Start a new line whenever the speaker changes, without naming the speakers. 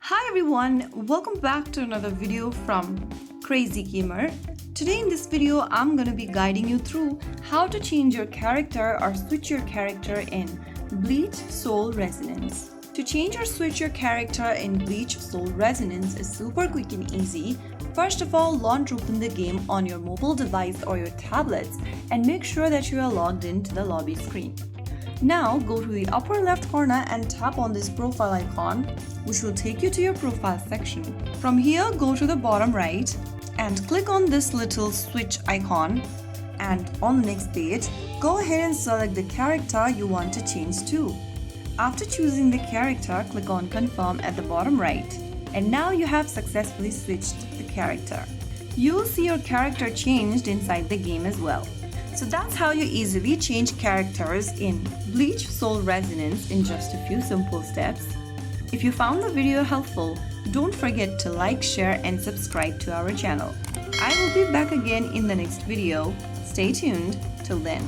Hi everyone, welcome back to another video from Crazy Gamer. Today in this video, I'm gonna be guiding you through how to change your character or switch your character in Bleach Soul Resonance. To change or switch your character in Bleach Soul Resonance is super quick and easy. First of all, launch open the game on your mobile device or your tablets and make sure that you are logged into the lobby screen. Now go to the upper left corner and tap on this profile icon, which will take you to your profile section. From here, go to the bottom right and click on this little switch icon, and on the next page, go ahead and select the character you want to change to. After choosing the character, click on confirm at the bottom right, and now you have successfully switched the character. You'll see your character changed inside the game as well. So that's how you easily change characters in Bleach Soul Resonance in just a few simple steps. If you found the video helpful, don't forget to like, share and subscribe to our channel. I will be back again in the next video. Stay tuned. Till then.